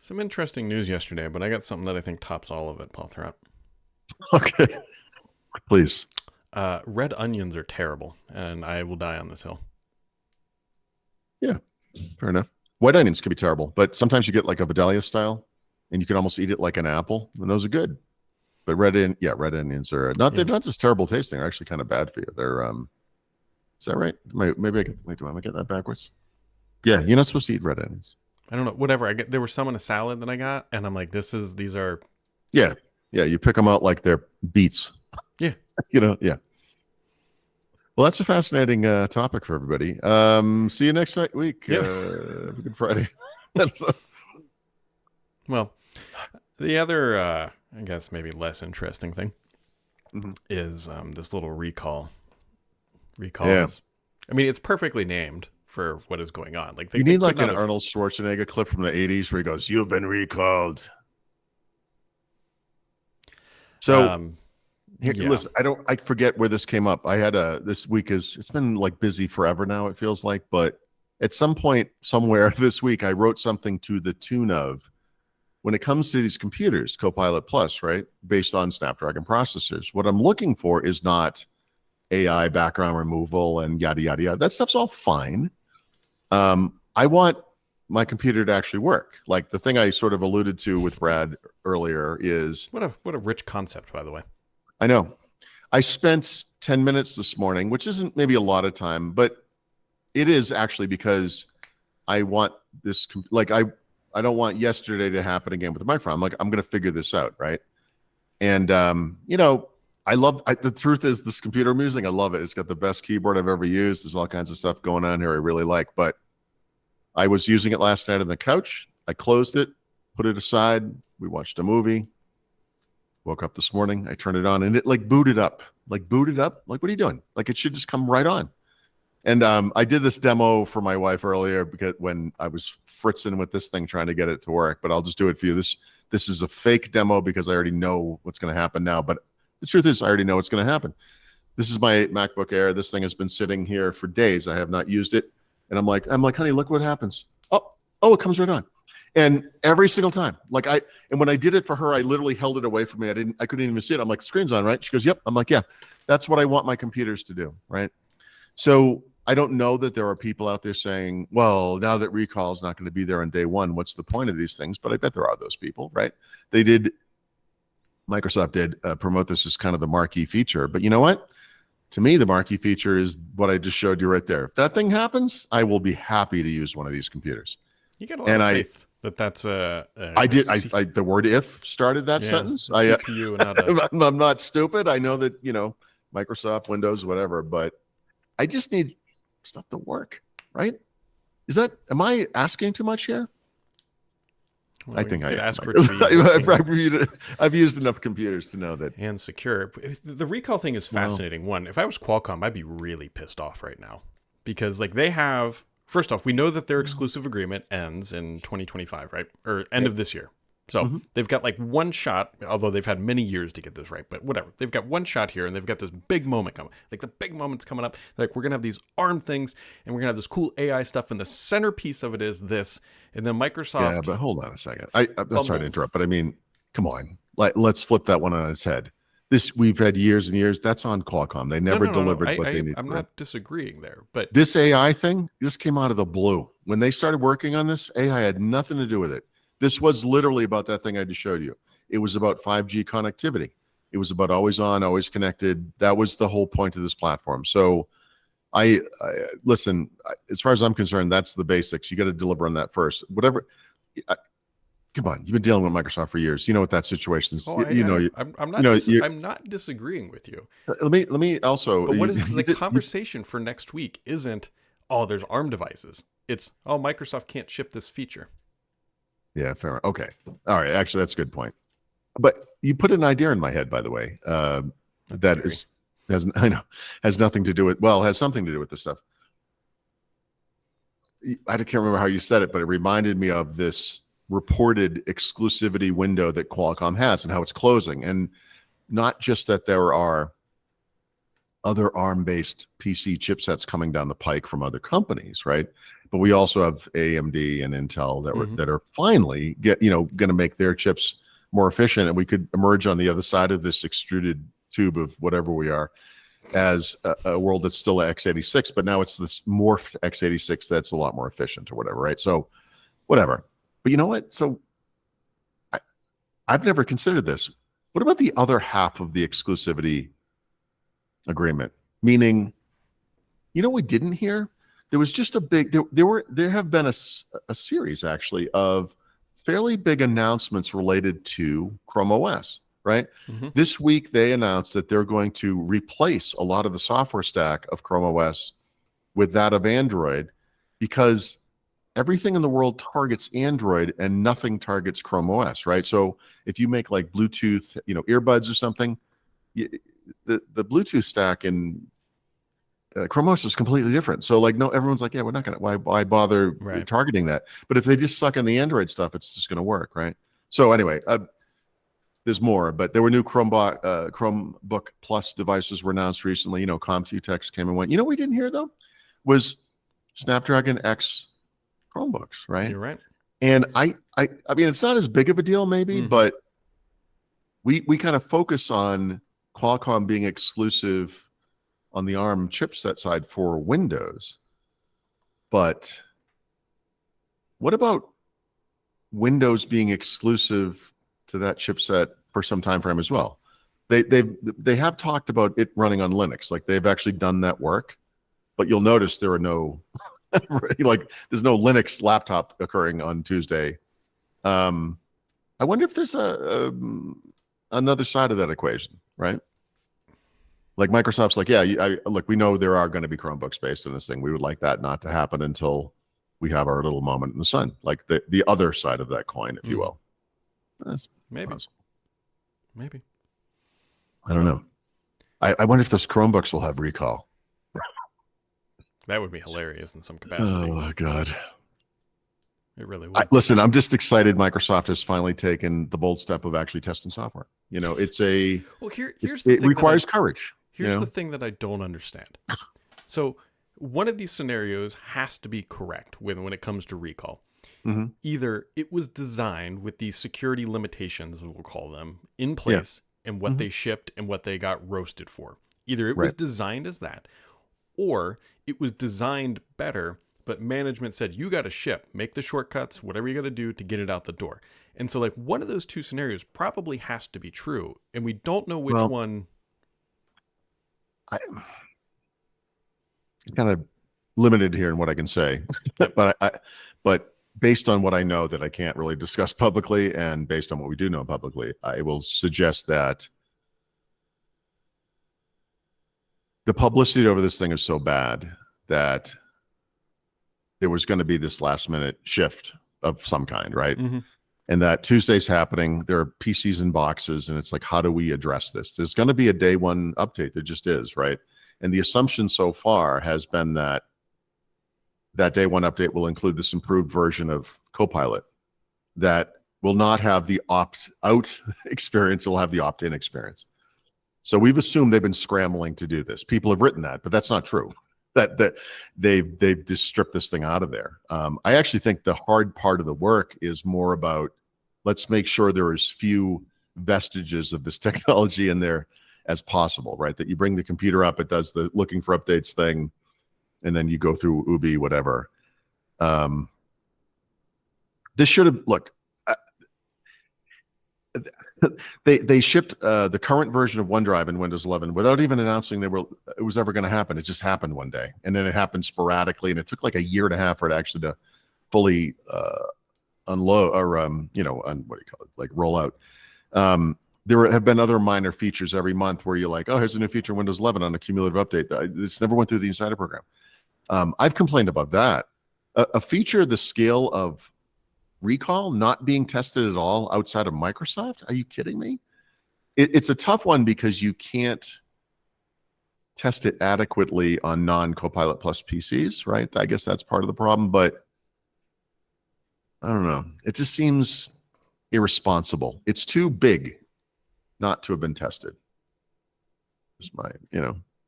Some interesting news yesterday, but I got something that I think tops all of it, Paul Thurrott. Okay, please. Red onions are terrible, and I will die on this hill. Yeah, fair enough. White onions can be terrible, but sometimes you get like a Vidalia style, and you can almost eat it like an apple, and those are good. But red onions are not they're Yeah. not just terrible tasting; they're actually kind of bad for you. They're is that right? Maybe I can wait. Do I get that backwards? Yeah, you're not supposed to eat red onions. I don't know. Whatever. There were some in a salad that I got, and I'm like, these are. Yeah, yeah, you pick them out like they're beets. Yeah. Yeah. Well, that's a fascinating topic for everybody. See you next week. Yeah. Have a good Friday. Well, the other, I guess, maybe less interesting thing is this little recall. Recall. Yeah. I mean, it's perfectly named for what is going on. Like you need like an Arnold Schwarzenegger clip from the 80s where he goes, "You've been recalled." So listen, I forget where this came up. I had this week it's been like busy forever now, it feels like, but at some point somewhere this week, I wrote something to the tune of, when it comes to these computers, Copilot Plus, right, based on Snapdragon processors, what I'm looking for is not AI background removal and yada, yada, yada. That stuff's all fine. I want my computer to actually work. Like the thing I sort of alluded to with Brad earlier is... What a rich concept, by the way. I know. I spent 10 minutes this morning, which isn't maybe a lot of time, but it is actually because I want this, like I don't want yesterday to happen again with the microphone. I'm like, I'm going to figure this out, right? And, the truth is this computer I'm using, I love it. It's got the best keyboard I've ever used. There's all kinds of stuff going on here I really like, but I was using it last night on the couch. I closed it, put it aside. We watched a movie. Woke up this morning. I turned it on and it like booted up. Like, what are you doing? Like, it should just come right on. And I did this demo for my wife earlier because when I was fritzing with this thing trying to get it to work, but I'll just do it for you. This is a fake demo because I already know what's going to happen now. But the truth is, I already know what's going to happen. This is my MacBook Air. This thing has been sitting here for days. I have not used it. And I'm like, honey, look what happens. Oh, it comes right on. And every single time, and when I did it for her, I literally held it away from me. I couldn't even see it. I'm like, the screen's on, right? She goes, yep. I'm like, yeah, that's what I want my computers to do, right? So I don't know that there are people out there saying, well, now that recall is not going to be there on day one, what's the point of these things? But I bet there are those people, right? Microsoft did promote this as kind of the marquee feature. But you know what? To me, the marquee feature is what I just showed you right there. If that thing happens, I will be happy to use one of these computers. You get a lot of faith that's the word "if" started that sentence. CPU, I'm not stupid. I know that Microsoft, Windows, whatever, but I just need stuff to work, right? Am I asking too much here? Well, I think I ask for I've used enough computers to know that. And secure. The recall thing is fascinating. One, if I was Qualcomm, I'd be really pissed off right now because they have. First off, we know that their exclusive agreement ends in 2025, right? Or end of this year. So they've got one shot, although they've had many years to get this right, but whatever. They've got one shot here and they've got this big moment coming. Like the big moment's coming up. We're going to have these ARM things and we're going to have this cool AI stuff. And the centerpiece of it is this. And then Microsoft. Yeah, but hold on a second. I'm sorry to interrupt, but I mean, come on. Let's flip that one on its head. We've had years and years. That's on Qualcomm. They never delivered what they needed. I'm not disagreeing there, but this AI thing, this came out of the blue. When they started working on this, AI had nothing to do with it. This was literally about that thing I just showed you. It was about 5G connectivity. It was about always on, always connected. That was the whole point of this platform. So I listen, as far as I'm concerned, that's the basics. You got to deliver on that first. Whatever. Come on, you've been dealing with Microsoft for years. You know what that situation is. I'm not disagreeing with you. Let me also. But what is the conversation for next week? Isn't there's ARM devices? It's Microsoft can't ship this feature. Yeah, fair. Okay, all right. Actually, that's a good point. But you put an idea in my head, by the way. Has nothing to do with. Well, has something to do with this stuff. I can't remember how you said it, but it reminded me of this reported exclusivity window that Qualcomm has and how it's closing. And not just that there are other ARM-based PC chipsets coming down the pike from other companies, right? but we also have AMD and Intel that are finally going to make their chips more efficient, and we could emerge on the other side of this extruded tube of whatever we are as a world that's still x86, but now it's this morphed x86 that's a lot more efficient or whatever, right? So whatever. But you know what? So I've never considered this. What about the other half of the exclusivity agreement? Meaning, we didn't hear? There was just a big, there have been a series actually of fairly big announcements related to Chrome OS, right? This week they announced that they're going to replace a lot of the software stack of Chrome OS with that of Android, because everything in the world targets Android and nothing targets Chrome OS, right? So if you make like Bluetooth, earbuds or something, the Bluetooth stack in Chrome OS is completely different. So like, no, everyone's like, yeah, we're not going to, why bother targeting that? But if they just suck in the Android stuff, it's just going to work, right? So anyway, there's more, but there were new Chromebook Plus devices were announced recently. Computex came and went. You know what we didn't hear though? Was Snapdragon X Chromebooks, right? You're right. And I mean, it's not as big of a deal maybe, but we kind of focus on Qualcomm being exclusive on the ARM chipset side for Windows. But what about Windows being exclusive to that chipset for some time frame as well? They have talked about it running on Linux. Like they've actually done that work, but you'll notice there are no there's no Linux laptop occurring on Tuesday. I wonder if there's another side of that equation, right? Like Microsoft's like, yeah, look, we know there are going to be Chromebooks based on this thing. We would like that not to happen until we have our little moment in the sun, like the other side of that coin, if you will. That's maybe possible. Maybe. I don't know. I wonder if those Chromebooks will have recall. That would be hilarious in some capacity. Oh, God. It really would. Listen, I'm just excited Microsoft has finally taken the bold step of actually testing software. It's a... Well, it requires courage. Here's the thing that I don't understand. So one of these scenarios has to be correct when it comes to recall. Either it was designed with these security limitations, we'll call them, in place, and what they shipped and what they got roasted for. Either it was designed as that, or it was designed better, but management said, you got to ship, make the shortcuts, whatever you got to do to get it out the door. And so like one of those two scenarios probably has to be true, and we don't know which one. I'm kind of limited here in what I can say, but based on what I know that I can't really discuss publicly, and based on what we do know publicly, I will suggest that the publicity over this thing is so bad that there was going to be this last minute shift of some kind, right? And that Tuesday's happening. There are PCs in boxes, and it's like, how do we address this? There's going to be a day one update. There just is, right? And the assumption so far has been that day one update will include this improved version of Copilot that will not have the opt-out experience. It will have the opt-in experience. So we've assumed they've been scrambling to do this. People have written that, but that's not true. That they've just stripped this thing out of there. I actually think the hard part of the work is more about, let's make sure there is few vestiges of this technology in there as possible, right? That you bring the computer up, it does the looking for updates thing, and then you go through Ubi, whatever. This should have, look, they shipped the current version of OneDrive in Windows 11 without even announcing it was ever going to happen. It just happened one day, and then it happened sporadically, and it took like a year and a half for it actually to fully unload or what do you call it, like roll out. There have been other minor features every month where you're like, oh, here's a new feature in Windows 11 on a cumulative update. This never went through the insider program. I've complained about that. A feature the scale of recall not being tested at all outside of Microsoft? Are you kidding me? It's a tough one because you can't test it adequately on non-Copilot Plus PCs, right? I guess that's part of the problem, but I don't know. It just seems irresponsible. It's too big not to have been tested. It's my,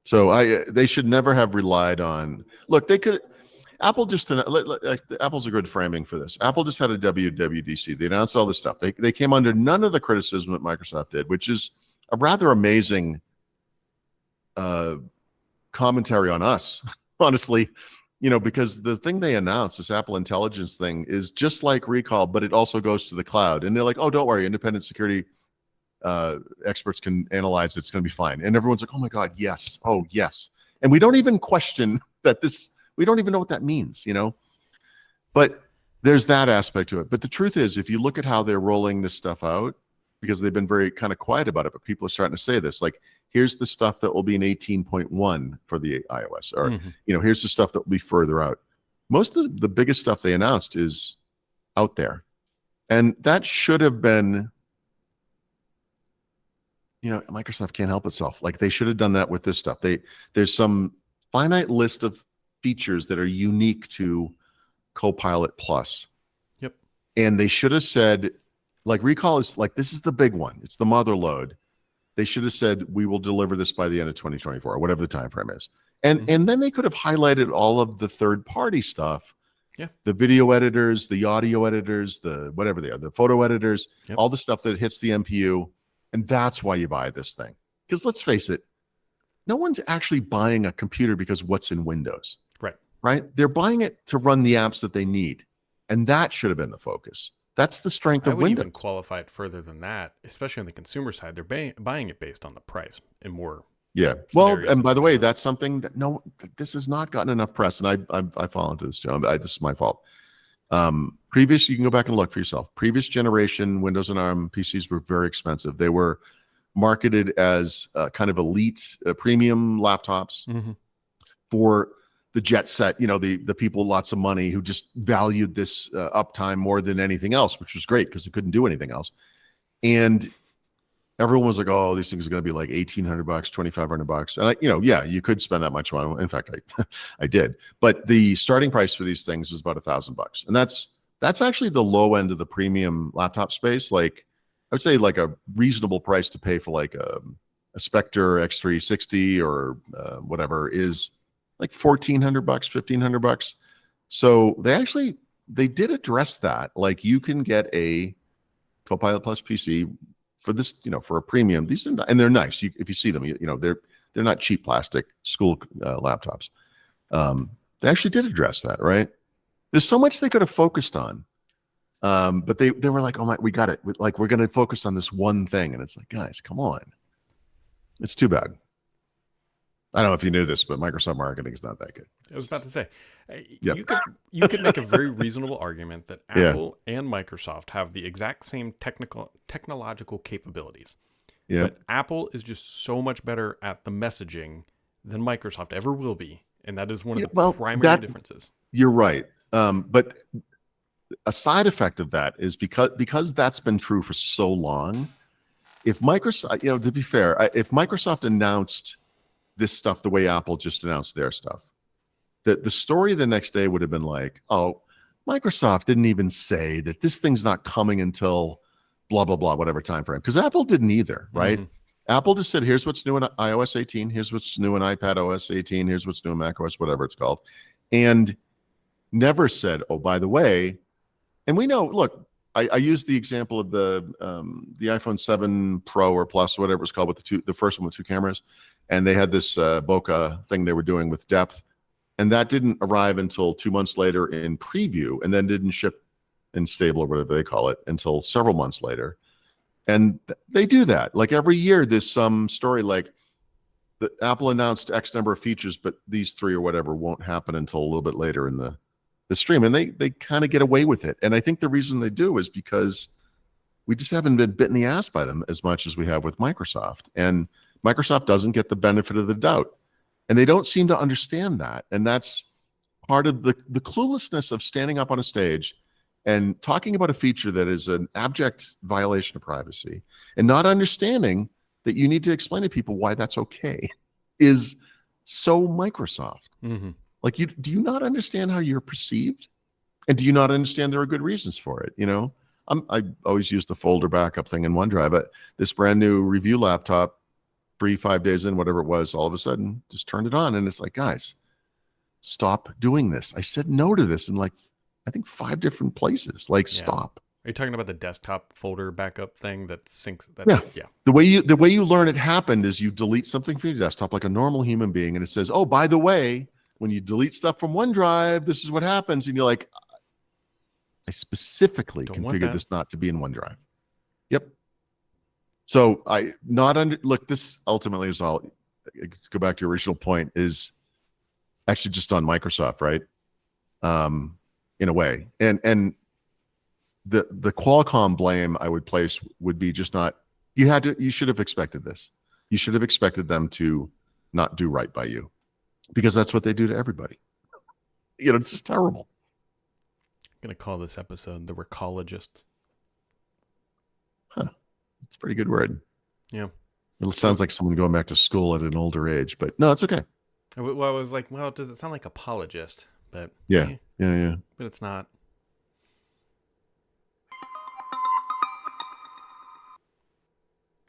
So they should never have relied on. Look, they could. Apple just Apple's a good framing for this. Apple just had a WWDC. They announced all this stuff. They came under none of the criticism that Microsoft did, which is a rather amazing commentary on us, honestly. Because the thing they announced, this Apple Intelligence thing, is just like Recall, but it also goes to the cloud. And they're like, oh, don't worry, independent security experts can analyze it. It's going to be fine. And everyone's like, oh my God, yes. Oh, yes. And we don't even question that we don't even know what that means, But there's that aspect to it. But the truth is, if you look at how they're rolling this stuff out, because they've been very kind of quiet about it, but people are starting to say this, like, here's the stuff that will be in 18.1 for the iOS, or, here's the stuff that will be further out. Most of the biggest stuff they announced is out there. And that should have been, Microsoft can't help itself. Like, they should have done that with this stuff. There's some finite list of features that are unique to Copilot Plus. Yep. And they should have said, like, Recall is like, this is the big one. It's the mother load. They should have said, we will deliver this by the end of 2024, or whatever the time frame is. And then they could have highlighted all of the third-party stuff. Yeah. The video editors, the audio editors, the whatever they are, the photo editors, all the stuff that hits the MPU. And that's why you buy this thing. Because let's face it, no one's actually buying a computer because what's in Windows. Right? They're buying it to run the apps that they need. And that should have been the focus. That's the strength of Windows. I would even qualify it further than that, especially on the consumer side. They're buying it based on the price and more. Yeah. Well, and by the way, that's something that this has not gotten enough press. And I fall into this, Joe. This is my fault. You can go back and look for yourself. Previous generation Windows and ARM PCs were very expensive. They were marketed as kind of elite premium laptops for the jet set, the people with lots of money who just valued this uptime more than anything else, which was great because it couldn't do anything else. And everyone was like, oh, these things are going to be like $1,800, $2,500. And you could spend that much money. In fact, I did. But the starting price for these things is about $1,000. And that's actually the low end of the premium laptop space. Like, I would say like a reasonable price to pay for like a Spectre X360 or whatever is like $1,400, $1,500. So they did address that. Like, you can get a Copilot Plus PC for this, for a premium. These are and they're nice. If you see them, they're not cheap plastic school laptops. They actually did address that, right? There's so much they could have focused on, but they were like, oh my, we got it. Like, we're going to focus on this one thing, and it's like, guys, come on. It's too bad. I don't know if you knew this, but Microsoft marketing is not that good. I was about to say, you could make a very reasonable argument that Apple and Microsoft have the exact same technological capabilities. Yeah. But Apple is just so much better at the messaging than Microsoft ever will be, and that is one of the primary differences. You're right, but a side effect of that is because that's been true for so long. If Microsoft, to be fair, if Microsoft announced this stuff the way Apple just announced their stuff, the story the next day would have been like, oh, Microsoft didn't even say that this thing's not coming until blah, blah, blah, whatever time frame. Because Apple didn't either, right? Apple just said, here's what's new in iOS 18. Here's what's new in iPad OS 18. Here's what's new in Mac OS, whatever it's called. And never said, oh, by the way, and we know, look, I used the example of the iPhone 7 Pro or Plus, whatever it's called, with the first one with 2 cameras. And they had this bokeh thing they were doing with depth. And that didn't arrive until 2 months later in preview, and then didn't ship in stable or whatever they call it until several months later. And they do that. Like, every year there's some story like that Apple announced X number of features, but these 3 or whatever won't happen until a little bit later in the stream. And they kind of get away with it. And I think the reason they do is because we just haven't been bitten in the ass by them as much as we have with Microsoft. And Microsoft doesn't get the benefit of the doubt. And they don't seem to understand that. And that's part of the cluelessness of standing up on a stage and talking about a feature that is an abject violation of privacy and not understanding that you need to explain to people why that's okay is so Microsoft. Like, do you not understand how you're perceived? And do you not understand there are good reasons for it? I always use the folder backup thing in OneDrive. But this brand new review laptop, 3-5 days in, whatever it was, all of a sudden just turned it on. And it's like, guys, stop doing this. I said no to this in like, I think 5 different places. Like, Yeah. stop. Are you talking about the desktop folder backup thing that syncs? Yeah. The way you learn it happened is you delete something from your desktop like a normal human being, and it says, "Oh, by the way, when you delete stuff from OneDrive, this is what happens." And you're like, "I specifically configured this not to be in OneDrive." Yep. So look. This ultimately is all. Go back to your original point. Is actually just on Microsoft, right? In a way, and the Qualcomm blame I would place would be just not. You should have expected this. You should have expected them to not do right by you, because that's what they do to everybody. It's just terrible. I'm gonna call this episode the Recallogists. Huh. It's a pretty good word. Yeah. It sounds like someone going back to school at an older age, but no, it's okay. Well, I was like, well, does it sound like apologist? But yeah. But it's not.